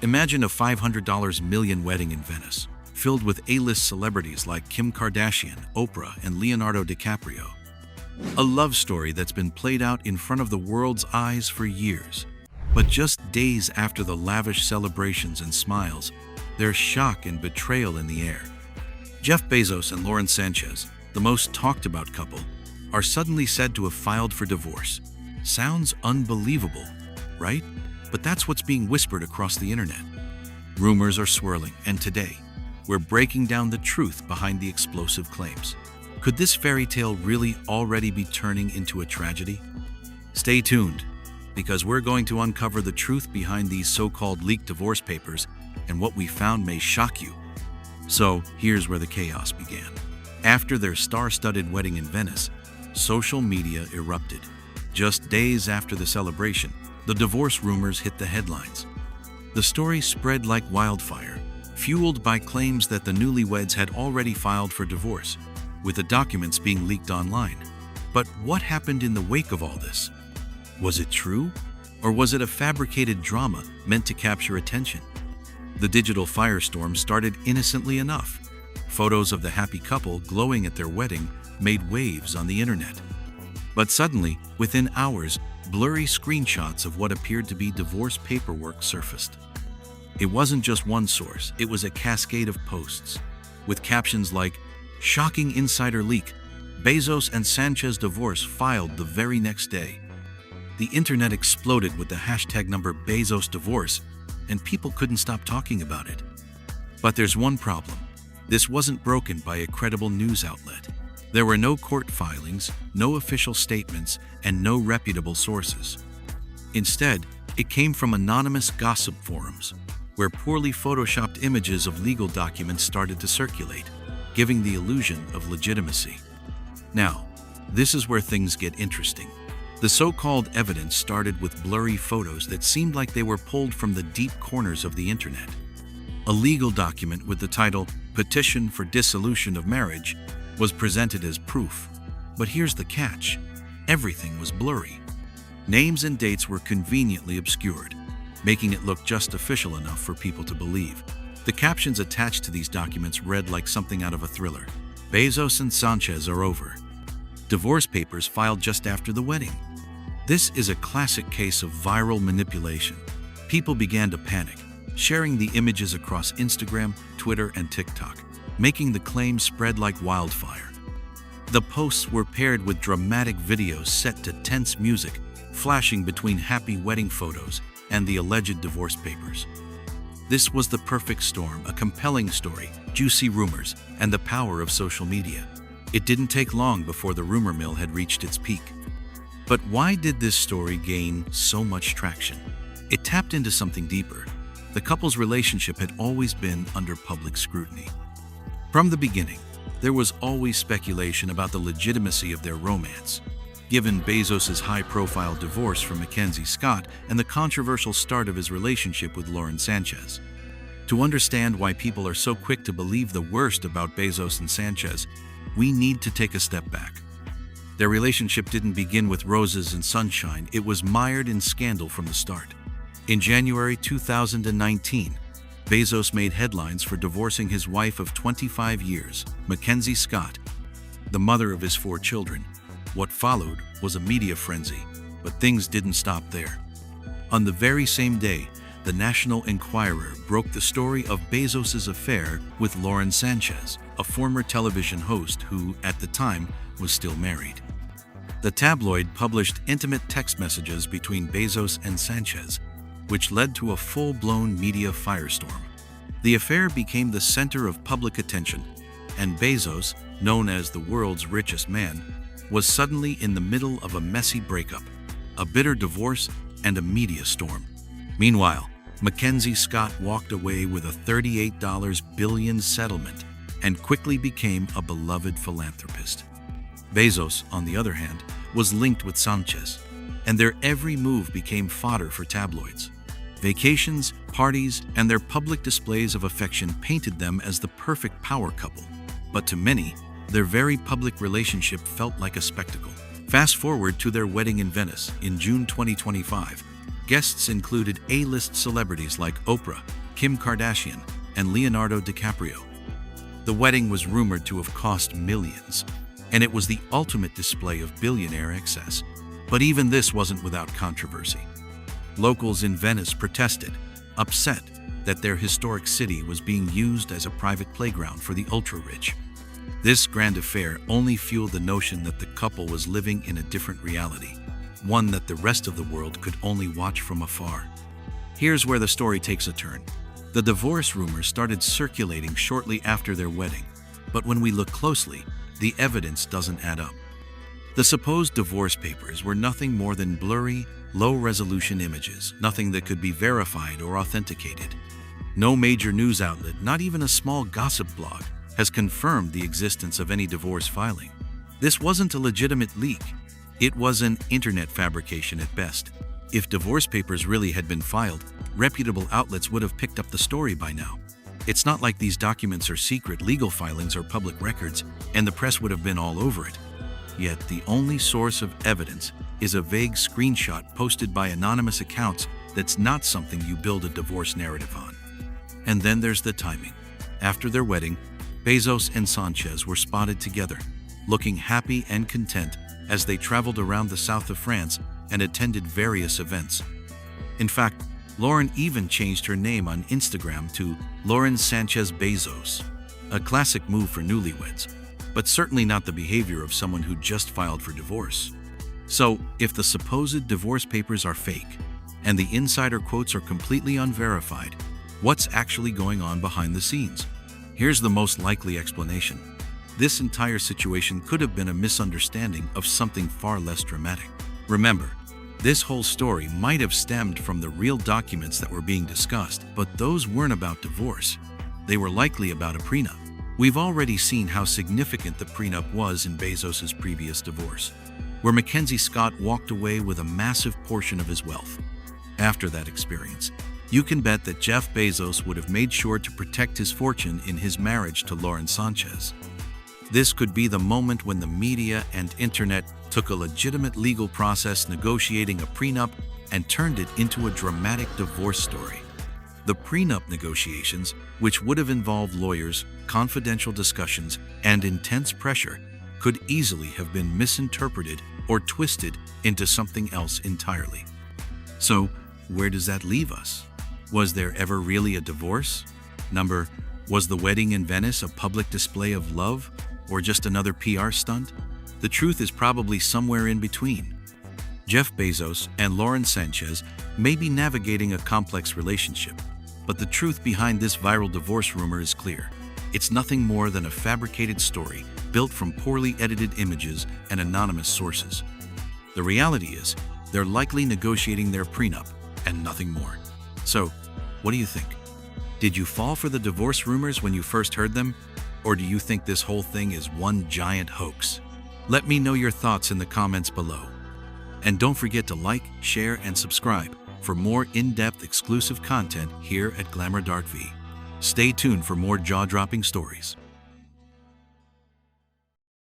Imagine a $500 million wedding in Venice, filled with A-list celebrities like Kim Kardashian, Oprah, and Leonardo DiCaprio. A love story that's been played out in front of the world's eyes for years. But just days after the lavish celebrations and smiles, there's shock and betrayal in the air. Jeff Bezos and Lauren Sanchez, the most talked about couple, are suddenly said to have filed for divorce. Sounds unbelievable, right? But that's what's being whispered across the internet. Rumors are swirling, and today, we're breaking down the truth behind the explosive claims. Could this fairy tale really already be turning into a tragedy? Stay tuned, because we're going to uncover the truth behind these so-called leaked divorce papers, and what we found may shock you. So, here's where the chaos began. After their star-studded wedding in Venice, social media erupted. Just days after the celebration, the divorce rumors hit the headlines. The story spread like wildfire, fueled by claims that the newlyweds had already filed for divorce, with the documents being leaked online. But what happened in the wake of all this? Was it true? Or was it a fabricated drama meant to capture attention? The digital firestorm started innocently enough. Photos of the happy couple glowing at their wedding made waves on the internet. But suddenly, within hours, blurry screenshots of what appeared to be divorce paperwork surfaced. It wasn't just one source, it was a cascade of posts, with captions like, "Shocking insider leak, Bezos and Sanchez divorce filed the very next day." The internet exploded with the hashtag number Bezos divorce, and people couldn't stop talking about it. But there's one problem. This wasn't broken by a credible news outlet. There were no court filings, no official statements, and no reputable sources. Instead, it came from anonymous gossip forums, where poorly photoshopped images of legal documents started to circulate, giving the illusion of legitimacy. Now, this is where things get interesting. The so-called evidence started with blurry photos that seemed like they were pulled from the deep corners of the internet. A legal document with the title "Petition for Dissolution of Marriage" was presented as proof. But here's the catch. Everything was blurry. Names and dates were conveniently obscured, making it look just official enough for people to believe. The captions attached to these documents read like something out of a thriller. Bezos and Sanchez are over. Divorce papers filed just after the wedding. This is a classic case of viral manipulation. People began to panic, sharing the images across Instagram, Twitter, and TikTok, making the claims spread like wildfire. The posts were paired with dramatic videos set to tense music, flashing between happy wedding photos and the alleged divorce papers. This was the perfect storm, a compelling story, juicy rumors, and the power of social media. It didn't take long before the rumor mill had reached its peak. But why did this story gain so much traction? It tapped into something deeper. The couple's relationship had always been under public scrutiny. From the beginning, there was always speculation about the legitimacy of their romance, given Bezos' high-profile divorce from Mackenzie Scott and the controversial start of his relationship with Lauren Sanchez. To understand why people are so quick to believe the worst about Bezos and Sanchez, we need to take a step back. Their relationship didn't begin with roses and sunshine, it was mired in scandal from the start. In January 2019, Bezos made headlines for divorcing his wife of 25 years, Mackenzie Scott, the mother of his 4 children. What followed was a media frenzy, but things didn't stop there. On the very same day, the National Enquirer broke the story of Bezos' affair with Lauren Sanchez, a former television host who, at the time, was still married. The tabloid published intimate text messages between Bezos and Sanchez, which led to a full-blown media firestorm. The affair became the center of public attention, and Bezos, known as the world's richest man, was suddenly in the middle of a messy breakup, a bitter divorce, and a media storm. Meanwhile, Mackenzie Scott walked away with a $38 billion settlement and quickly became a beloved philanthropist. Bezos, on the other hand, was linked with Sanchez, and their every move became fodder for tabloids. Vacations, parties, and their public displays of affection painted them as the perfect power couple. But to many, their very public relationship felt like a spectacle. Fast forward to their wedding in Venice in June 2025. Guests included A-list celebrities like Oprah, Kim Kardashian, and Leonardo DiCaprio. The wedding was rumored to have cost millions, and it was the ultimate display of billionaire excess. But even this wasn't without controversy. Locals in Venice protested, upset that their historic city was being used as a private playground for the ultra-rich. This grand affair only fueled the notion that the couple was living in a different reality, one that the rest of the world could only watch from afar. Here's where the story takes a turn. The divorce rumors started circulating shortly after their wedding, but when we look closely, the evidence doesn't add up. The supposed divorce papers were nothing more than blurry, low-resolution images, nothing that could be verified or authenticated. No major news outlet, not even a small gossip blog, has confirmed the existence of any divorce filing. This wasn't a legitimate leak. It was an internet fabrication at best. If divorce papers really had been filed, reputable outlets would have picked up the story by now. It's not like these documents are secret legal filings or public records, and the press would have been all over it. Yet the only source of evidence is a vague screenshot posted by anonymous accounts that's not something you build a divorce narrative on. And then there's the timing. After their wedding, Bezos and Sanchez were spotted together, looking happy and content as they traveled around the south of France and attended various events. In fact, Lauren even changed her name on Instagram to Lauren Sanchez Bezos, a classic move for newlyweds, but certainly not the behavior of someone who just filed for divorce. So, if the supposed divorce papers are fake, and the insider quotes are completely unverified, what's actually going on behind the scenes? Here's the most likely explanation. This entire situation could have been a misunderstanding of something far less dramatic. Remember, this whole story might have stemmed from the real documents that were being discussed, but those weren't about divorce. They were likely about a prenup. We've already seen how significant the prenup was in Bezos' previous divorce, where Mackenzie Scott walked away with a massive portion of his wealth. After that experience, you can bet that Jeff Bezos would have made sure to protect his fortune in his marriage to Lauren Sanchez. This could be the moment when the media and internet took a legitimate legal process negotiating a prenup and turned it into a dramatic divorce story. The prenup negotiations, which would have involved lawyers, confidential discussions, and intense pressure, could easily have been misinterpreted or twisted into something else entirely. So, where does that leave us? Was there ever really a divorce? Was the wedding in Venice a public display of love, or just another PR stunt? The truth is probably somewhere in between. Jeff Bezos and Lauren Sanchez may be navigating a complex relationship, but the truth behind this viral divorce rumor is clear. It's nothing more than a fabricated story built from poorly edited images and anonymous sources. The reality is, they're likely negotiating their prenup and nothing more. So, what do you think? Did you fall for the divorce rumors when you first heard them? Or do you think this whole thing is one giant hoax? Let me know your thoughts in the comments below. And don't forget to like, share, and subscribe for more in-depth exclusive content here at GlamRadarTV. Stay tuned for more jaw-dropping stories.